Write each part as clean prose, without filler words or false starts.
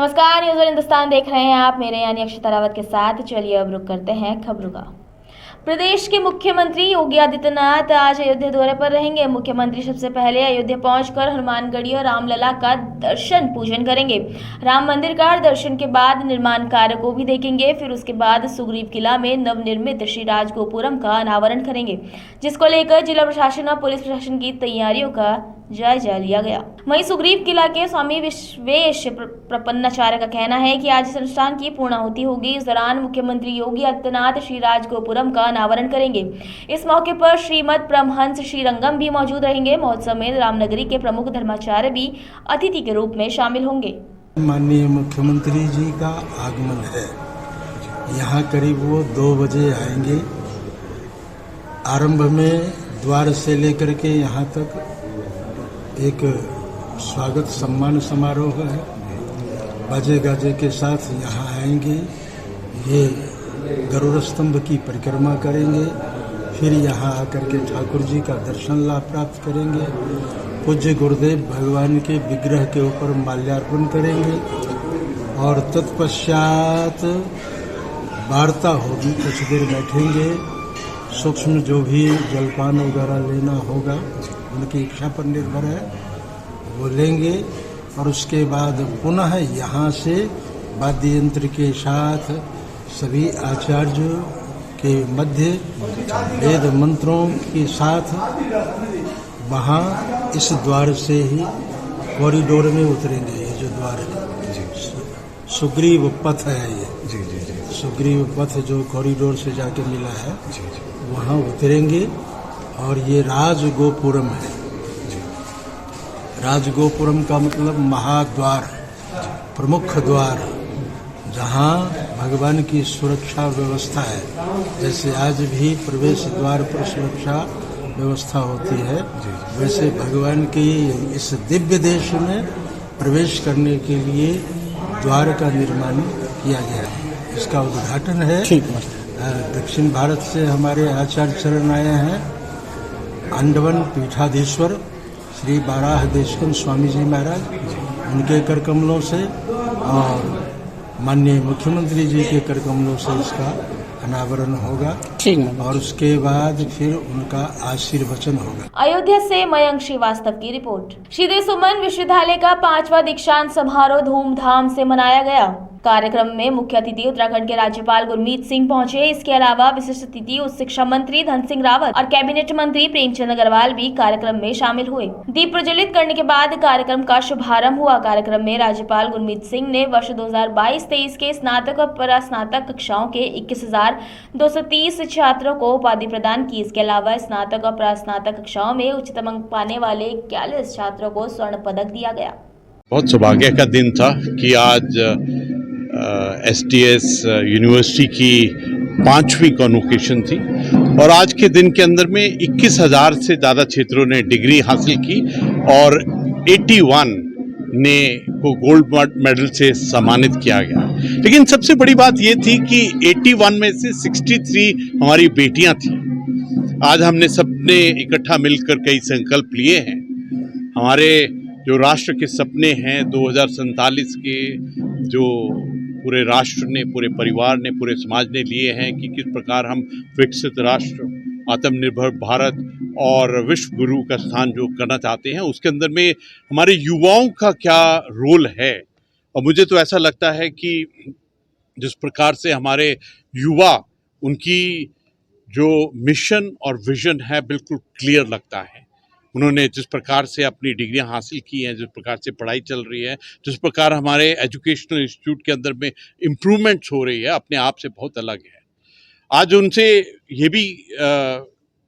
नमस्कार, न्यूज़ और हिंदुस्तान देख रहे हैं आप मेरे यानी अक्षता रावत के साथ। चलिए अब रुक करते हैं खबरों का। प्रदेश के मुख्यमंत्री योगी आदित्यनाथ आज अयोध्या दौरे पर रहेंगे। मुख्यमंत्री सबसे पहले अयोध्या पहुंचकर हनुमानगढ़ी और रामलला का दर्शन पूजन करेंगे। राम मंदिर का दर्शन के बाद निर्माण कार्य को भी देखेंगे। फिर उसके बाद सुग्रीव किला में नवनिर्मित श्री राजगोपुरम का अनावरण करेंगे, जिसको लेकर जिला प्रशासन और पुलिस प्रशासन की तैयारियों का जायजा लिया गया। वहीं सुग्रीव किला के स्वामी विश्वेश प्रपन्नाचार्य का कहना है कि आज इस अनुष्ठान की पूर्णाहुति होगी। इस दौरान मुख्यमंत्री योगी आदित्यनाथ श्री राजगोपुरम का अनावरण करेंगे। इस मौके पर श्रीमद परमहंस श्रीरंगम भी मौजूद रहेंगे। महोत्सव में रामनगरी के प्रमुख धर्माचार्य भी अतिथि के रूप में शामिल होंगे। माननीय मुख्यमंत्री जी का आगमन है। यहाँ करीब वो 2 बजे आएंगे। आरंभ में द्वार से लेकर के यहाँ तक एक स्वागत सम्मान समारोह है। बाजे गाजे के साथ यहाँ आएंगे। ये गरुड़ स्तंभ की परिक्रमा करेंगे। फिर यहाँ आकर के ठाकुर जी का दर्शन लाभ प्राप्त करेंगे। पूज्य गुरुदेव भगवान के विग्रह के ऊपर माल्यार्पण करेंगे और तत्पश्चात वार्ता होगी। कुछ देर बैठेंगे, सूक्ष्म जो भी जलपान वगैरह लेना होगा उनकी इच्छा पर निर्भर है, वो लेंगे। और उसके बाद पुनः यहाँ से वाद्य यंत्र के साथ सभी आचार्यों के मध्य वेद मंत्रों के साथ वहाँ इस द्वार से ही कॉरिडोर में उतरेंगे। ये जो द्वार है सुग्रीव पथ है, ये सुग्रीव पथ जो कॉरिडोर से जाके मिला है, वहाँ उतरेंगे। और ये राजगोपुरम है। राजगोपुरम का मतलब महाद्वार, प्रमुख द्वार, जहाँ भगवान की सुरक्षा व्यवस्था है। जैसे आज भी प्रवेश द्वार पर सुरक्षा व्यवस्था होती है, वैसे भगवान के इस दिव्य देश में प्रवेश करने के लिए द्वार का निर्माण किया गया है। इसका उद्घाटन है। दक्षिण भारत से हमारे आचार्य चरण आए हैं। अंडवन पीठाधीश्वर श्री बाराह देशकन स्वामी जी महाराज, उनके कर कमलों से और माननीय मुख्यमंत्री जी के कर कमलों से इसका अनावरण होगा। और उसके बाद फिर उनका आशीर्वचन होगा। अयोध्या से मयंक श्रीवास्तव की रिपोर्ट। श्रीदेव सुमन विश्वविद्यालय का 5वां दीक्षांत समारोह धूमधाम से मनाया गया। कार्यक्रम में मुख्य अतिथि उत्तराखंड के राज्यपाल गुरमीत सिंह पहुंचे। इसके अलावा विशिष्ट अतिथि उच्च शिक्षा मंत्री धन सिंह रावत और कैबिनेट मंत्री प्रेमचंद अग्रवाल भी कार्यक्रम में शामिल हुए। दीप प्रज्वलित करने के बाद कार्यक्रम का शुभारंभ हुआ। कार्यक्रम में राज्यपाल गुरमीत सिंह ने वर्ष 2022-23 के स्नातक और परास्नातक कक्षाओं के 21,230 छात्रों को उपाधि प्रदान की। इसके अलावा स्नातक और परास्नातक कक्षाओं में उच्चतम अंक पाने वाले 41 छात्रों को स्वर्ण पदक दिया गया। बहुत सौभाग्य का दिन था कि आज STS यूनिवर्सिटी की 5वीं कॉन्वोकेशन थी और आज के दिन के अंदर में 21,000 से ज़्यादा छात्रों ने डिग्री हासिल की और 81 ने को गोल्ड मेडल से सम्मानित किया गया। लेकिन सबसे बड़ी बात ये थी कि 81 में से 63 हमारी बेटियां थीं। आज हमने सबने इकट्ठा मिलकर कई संकल्प लिए हैं। हमारे जो राष्ट्र के सपने हैं 2047 के, जो पूरे राष्ट्र ने, पूरे परिवार ने, पूरे समाज ने लिए हैं कि किस प्रकार हम विकसित राष्ट्र, आत्मनिर्भर भारत और विश्व गुरु का स्थान जो करना चाहते हैं, उसके अंदर में हमारे युवाओं का क्या रोल है। और मुझे तो ऐसा लगता है कि जिस प्रकार से हमारे युवा, उनकी जो मिशन और विजन है बिल्कुल क्लियर लगता है। उन्होंने जिस प्रकार से अपनी डिग्रियां हासिल की हैं, जिस प्रकार से पढ़ाई चल रही है, जिस प्रकार हमारे एजुकेशनल इंस्टीट्यूट के अंदर में इम्प्रूवमेंट्स हो रही है, अपने आप से बहुत अलग है। आज उनसे ये भी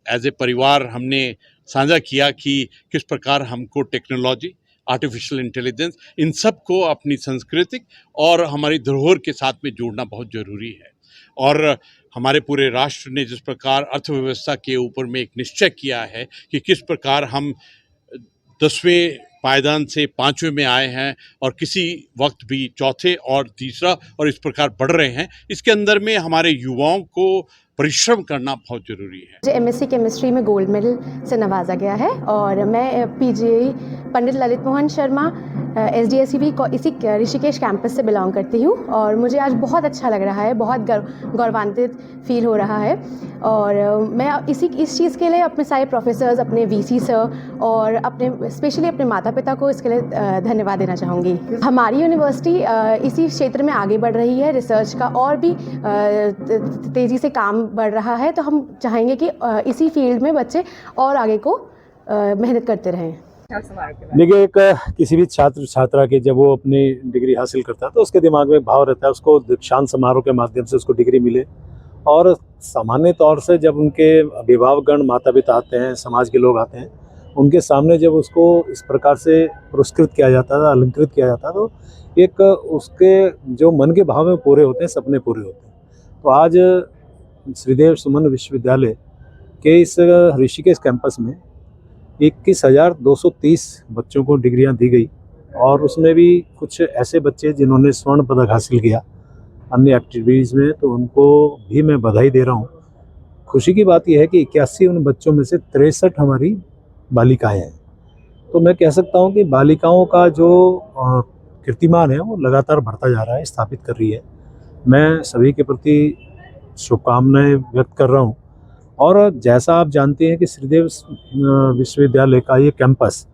एज ए परिवार हमने साझा किया कि किस प्रकार हमको टेक्नोलॉजी, आर्टिफिशियल इंटेलिजेंस, इन सब को अपनी सांस्कृतिक और हमारी धरोहर के साथ में जोड़ना बहुत ज़रूरी है। और हमारे पूरे राष्ट्र ने जिस प्रकार अर्थव्यवस्था के ऊपर में एक निश्चय किया है कि किस प्रकार हम 10वें पायदान से 5वें में आए हैं और किसी वक्त भी चौथे और तीसरा और इस प्रकार बढ़ रहे हैं, इसके अंदर में हमारे युवाओं को परिश्रम करना बहुत जरूरी है। मुझे MSc केमिस्ट्री में गोल्ड मेडल से नवाजा गया है और मैं PGI पंडित ललित मोहन शर्मा SDSC भी इसी ऋषिकेश कैंपस से बिलोंग करती हूँ और मुझे आज बहुत अच्छा लग रहा है, बहुत गौरवान्वित फील हो रहा है। और मैं इस चीज़ के लिए अपने सारे प्रोफेसर्स, अपने VC सर और स्पेशली अपने माता पिता को इसके लिए धन्यवाद देना चाहूँगी। हमारी यूनिवर्सिटी इसी क्षेत्र में आगे बढ़ रही है, रिसर्च का और भी तेज़ी से काम बढ़ रहा है, तो हम चाहेंगे कि इसी फील्ड में बच्चे और आगे को मेहनत करते रहें। देखिए, किसी भी छात्र छात्रा के जब वो अपनी डिग्री हासिल करता है तो उसके दिमाग में भाव रहता है उसको दीक्षांत समारोह के माध्यम से उसको डिग्री मिले। और सामान्य तौर से जब उनके अभिभावकगण, माता पिता आते हैं, समाज के लोग आते हैं, उनके सामने जब उसको इस प्रकार से पुरस्कृत किया जाता था, अलंकृत किया जाता, तो एक उसके जो मन के भाव में पूरे होते हैं, सपने पूरे होते हैं। तो आज श्रीदेव सुमन विश्वविद्यालय के इस ऋषिकेश कैंपस में 21,230 बच्चों को डिग्रियां दी गई और उसमें भी कुछ ऐसे बच्चे जिन्होंने स्वर्ण पदक हासिल किया अन्य एक्टिविटीज़ में, तो उनको भी मैं बधाई दे रहा हूं। खुशी की बात यह है कि 81 उन बच्चों में से 63 हमारी बालिकाएं हैं। तो मैं कह सकता हूं कि बालिकाओं का जो कीर्तिमान है वो लगातार बढ़ता जा रहा है, स्थापित कर रही है। मैं सभी के प्रति शुभकामनाएं व्यक्त कर रहा हूं। और जैसा आप जानते हैं कि श्रीदेव विश्वविद्यालय का ये कैंपस,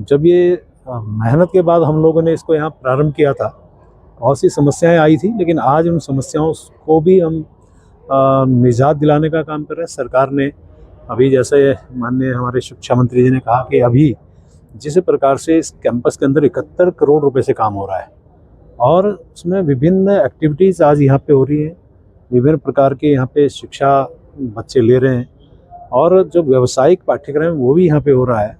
जब ये मेहनत के बाद हम लोगों ने इसको यहाँ प्रारंभ किया था, बहुत सी समस्याएं आई थी, लेकिन आज उन समस्याओं को भी हम निजात दिलाने का काम कर रहे हैं। सरकार ने अभी, जैसे माननीय हमारे शिक्षा मंत्री जी ने कहा कि अभी जिस प्रकार से इस कैंपस के अंदर 71 करोड़ रुपए से काम हो रहा है और उसमें विभिन्न एक्टिविटीज़ आज यहाँ पे हो रही हैं, विभिन्न प्रकार के यहाँ पे शिक्षा बच्चे ले रहे हैं और जो व्यावसायिक पाठ्यक्रम वो भी यहाँ पे हो रहा है।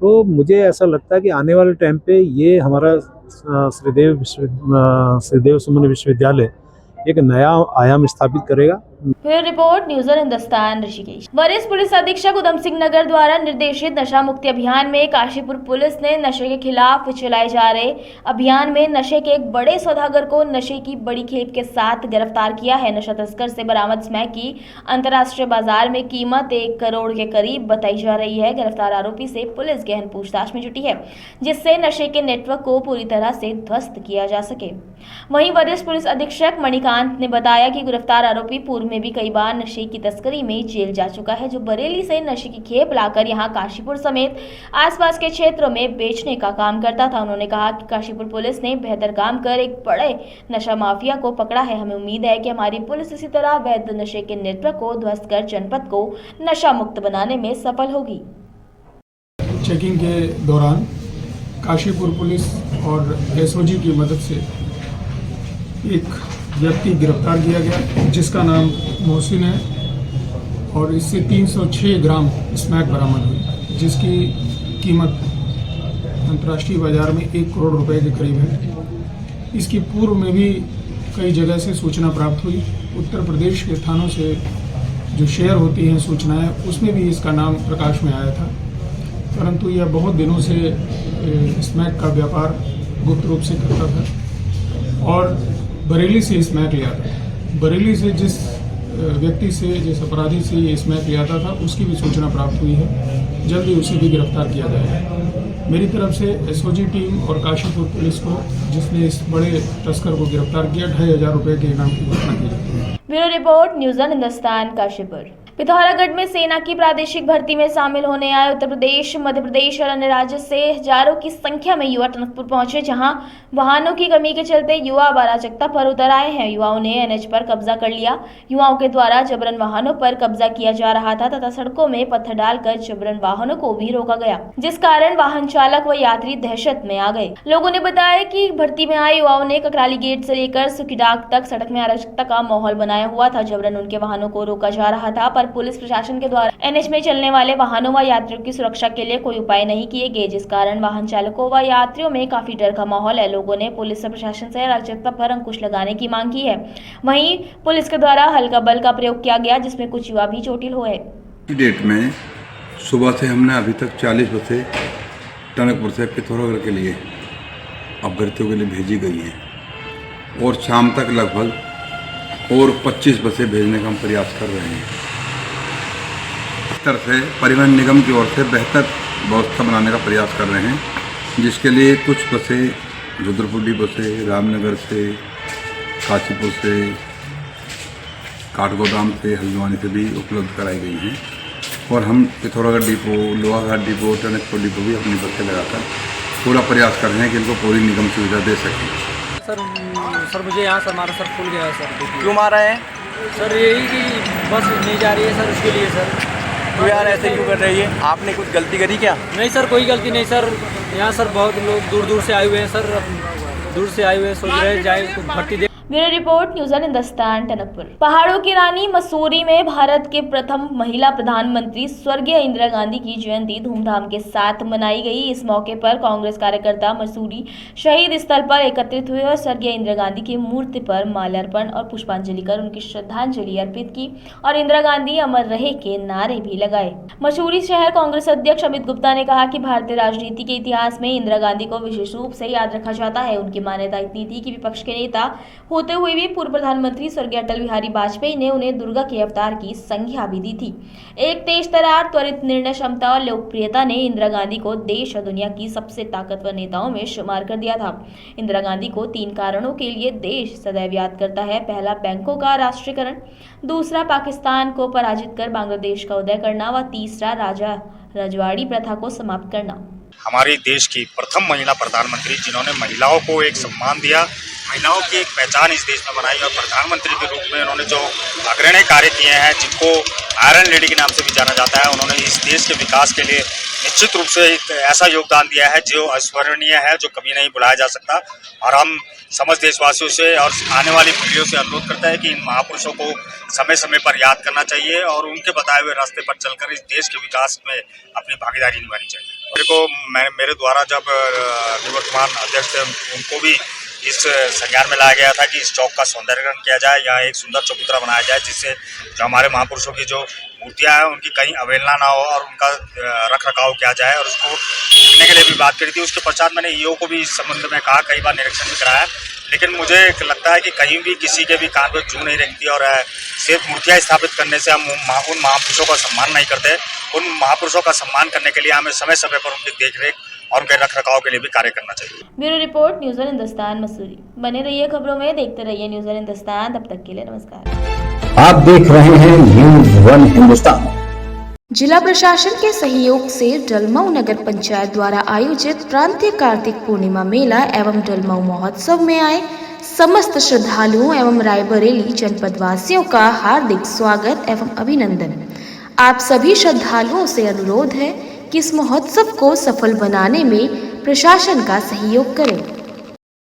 तो मुझे ऐसा लगता है कि आने वाले टाइम पे ये हमारा श्रीदेव सुमन विश्वविद्यालय एक नया आयाम स्थापित करेगा। Bureau report, news on Hindustan, Rishikesh. वरिष्ठ पुलिस अधीक्षक उधम सिंह नगर द्वारा निर्देशित नशा मुक्ति अभियान में काशीपुर पुलिस ने नशे के खिलाफ चलाए जा रहे अभियान में नशे के एक बड़े सौदागर को नशे की बड़ी खेप के साथ गिरफ्तार किया है। नशा तस्कर से बरामद स्मैक की अंतर्राष्ट्रीय बाजार में कीमत 1 करोड़ के करीब बताई जा रही है। गिरफ्तार आरोपी से पुलिस गहन पूछताछ में जुटी है, जिससे नशे के नेटवर्क को पूरी तरह से ध्वस्त किया जा सके। वहीं वरिष्ठ पुलिस अधीक्षक मणिकांत ने बताया कि गिरफ्तार आरोपी पूर्व में भी कई बार नशे की तस्करी में जेल जा चुका है, जो बरेली से नशे की खेप लाकर यहां काशीपुर समेत आसपास के क्षेत्रों में बेचने का काम करता था। उन्होंने कहा कि काशीपुर पुलिस ने बेहतर काम कर एक बड़े नशा माफिया को पकड़ा है। हमें उम्मीद है कि हमारी पुलिस इसी तरह अवैध नशे के नेटवर्क को ध्वस्त कर जनपद को नशा मुक्त बनाने में सफल होगी। चेकिंग के दौरान काशीपुर पुलिस और SOG की मदद से एक व्यक्ति गिरफ्तार किया गया, जिसका नाम मोहसिन है और इससे 306 ग्राम स्मैक बरामद हुई, जिसकी कीमत अंतर्राष्ट्रीय बाजार में 1 करोड़ रुपए के करीब है। इसकी पूर्व में भी कई जगह से सूचना प्राप्त हुई। उत्तर प्रदेश के थानों से जो शेयर होती हैं सूचनाएं, उसमें भी इसका नाम प्रकाश में आया था, परंतु यह बहुत दिनों से स्मैक का व्यापार गुप्त रूप से करता था और बरेली से स्मैक ले आता था। बरेली से जिस व्यक्ति से, जिस अपराधी से ये स्मैक ले आता था, उसकी भी सूचना प्राप्त हुई है। जल्द ही उसे भी गिरफ्तार किया जाएगा। मेरी तरफ से SOG टीम और काशीपुर पुलिस को, जिसने इस बड़े तस्कर को गिरफ्तार किया, 2,500 रुपए के इनाम की घोषणा की जाती है। Bureau report, news on Hindustan, Kashipur. Pithoragarh में सेना की प्रादेशिक भर्ती में शामिल होने आए उत्तर प्रदेश, मध्य प्रदेश और अन्य राज्यों से हजारों की संख्या में युवा टनकपुर पहुंचे, जहां वाहनों की कमी के चलते युवा अराजकता पर उतर आए हैं। युवाओं ने NH पर कब्जा कर लिया। युवाओं के द्वारा जबरन वाहनों पर कब्जा किया जा रहा था तथा सड़कों में पत्थर डालकर जबरन वाहनों को भी रोका गया, जिस कारण वाहन चालक व यात्री दहशत में आ गए। लोगों ने बताया कि भर्ती में आए युवाओं ने ककराली गेट से लेकर सुखीडाक तक सड़क में अराजकता का माहौल बनाया हुआ था। जबरन उनके वाहनों को रोका जा रहा था, पर पुलिस प्रशासन के द्वारा NH में चलने वाले वाहनों व यात्रियों की सुरक्षा के लिए कोई उपाय नहीं किए गए, जिस कारण वाहन चालकों व यात्रियों में काफी डर का माहौल है। लोगों ने पुलिस और प्रशासन से अराजकता पर अंकुश लगाने की मांग की है। वहीं पुलिस के द्वारा हल्का बल का प्रयोग किया गया, जिसमें कुछ युवा भी चोटिल हुए। डेट में सुबह से हमने अभी तक 40 बसें टनकपुर से पिथौरागढ़ के लिए अभ्यर्थियों के लिए भेजी गई हैं और शाम तक लगभग और 25 बसें भेजने का हम प्रयास कर रहे हैं। इस तरह से परिवहन निगम की ओर से बेहतर व्यवस्था बनाने का प्रयास कर रहे हैं जिसके लिए कुछ बसें रुद्रपुर डिपो से, रामनगर से, काशीपुर से, काठगोदाम से, हल्द्वानी से भी उपलब्ध कराई गई हैं। और हम Pithoragarh depot, Lohaghat depot, Tanakpur depot भी अपनी बसें लगाकर पूरा प्रयास कर रहे हैं कि इनको पूरी निगम सुविधा दे सकें। सर मुझे यहाँ सर हमारा सर खुल गया है सर। क्यों मारा है? सर यही कि बस नहीं जा रही है सर, उसके लिए सर। तो यार ऐसे क्यों कर रही है? आपने कुछ गलती करी क्या? नहीं सर, कोई गलती नहीं सर। यहाँ सर बहुत लोग दूर दूर से आए हुए हैं सर, दूर से आए हुए हैं, सोच रहे हैं जाए तो भर्ती दे। Bureau report, news on Hindustan, Tanakpur. पहाड़ों की रानी मसूरी में भारत के प्रथम महिला प्रधानमंत्री स्वर्गीय इंदिरा गांधी की जयंती धूमधाम के साथ मनाई गई। इस मौके पर कांग्रेस कार्यकर्ता मसूरी शहीद स्थल पर एकत्रित हुए और स्वर्गीय इंदिरा गांधी की मूर्ति पर माल्यार्पण और पुष्पांजलि कर उनकी श्रद्धांजलि अर्पित की और इंदिरा गांधी अमर रहे के नारे भी लगाए। मसूरी शहर कांग्रेस अध्यक्ष अमित गुप्ता ने कहा कि भारतीय राजनीति के इतिहास में इंदिरा गांधी को विशेष रूप से याद रखा जाता है। उनकी मान्यता इतनी थी कि विपक्ष के नेता होते हुए भी पूर्व प्रधानमंत्री स्वर्गीय अटल बिहारी वाजपेयी ने उन्हें दुर्गा के अवतार की संज्ञा भी दी थी। एक तेज तर्रार, त्वरित निर्णय क्षमता और लोकप्रियता ने इंदिरा गांधी को देश और दुनिया की सबसे ताकतवर नेताओं में शुमार कर दिया था। इंदिरा गांधी को 3 कारणों के लिए देश सदैव याद करता है। पहला, बैंकों का राष्ट्रीयकरण, दूसरा, पाकिस्तान को पराजित कर बांग्लादेश का उदय करना व तीसरा, राजा रजवाड़ी प्रथा को समाप्त करना। हमारे देश की प्रथम महिला प्रधानमंत्री जिन्होंने महिलाओं को एक सम्मान दिया, महिलाओं की एक पहचान इस देश में बनाई और प्रधानमंत्री के रूप में उन्होंने जो अग्रणी कार्य किए हैं, जिनको आयरन लेडी के नाम से भी जाना जाता है, उन्होंने इस देश के विकास के लिए निश्चित रूप से एक ऐसा योगदान दिया है जो अविस्मरणीय है, जो कभी नहीं भुलाया जा सकता। और हम समस्त देशवासियों से और आने वाली पीढ़ियों से अनुरोध करते हैं कि इन महापुरुषों को समय समय पर याद करना चाहिए और उनके बताए हुए रास्ते पर चलकर इस देश के विकास में अपनी भागीदारी निभानी चाहिए। मेरे द्वारा जब निवर्तमान अध्यक्ष थे, उनको भी इस संज्ञान में लाया गया था कि इस चौक का सौंदर्यीकरण किया जाए, यहाँ एक सुंदर चबूतरा बनाया जाए, जिससे जो हमारे महापुरुषों की जो मूर्तियाँ हैं उनकी कहीं अवहेलना ना हो और उनका रख रखाव किया जाए। और उसको देखने के लिए भी बात करी थी। उसके पश्चात मैंने ईओ को भी इस संबंध में कहा, कई बार निरीक्षण भी कराया, लेकिन मुझे लगता है कि कहीं भी किसी के भी कान पे जू नहीं रेंगती और सिर्फ मूर्तियाँ स्थापित करने से हम उन महापुरुषों का सम्मान नहीं करते। उन महापुरुषों का सम्मान करने के लिए हमें समय समय पर उनकी देखरेख और उनके रख रखाव के लिए भी कार्य करना चाहिए। Bureau report, news on Hindustan, Mussoorie. बने रहिए खबरों में, देखते रहिए न्यूज़ ऑन हिंदुस्तान। तब तक के लिए नमस्कार। आप देख रहे हैं न्यूज़ वन हिंदुस्तान। जिला प्रशासन के सहयोग से डलमऊ नगर पंचायत द्वारा आयोजित प्रांतीय कार्तिक पूर्णिमा मेला एवं डलमऊ महोत्सव में आए समस्त श्रद्धालुओं एवं रायबरेली जनपद वासियों का हार्दिक स्वागत एवं अभिनंदन। आप सभी श्रद्धालुओं से अनुरोध है कि इस महोत्सव को सफल बनाने में प्रशासन का सहयोग करें।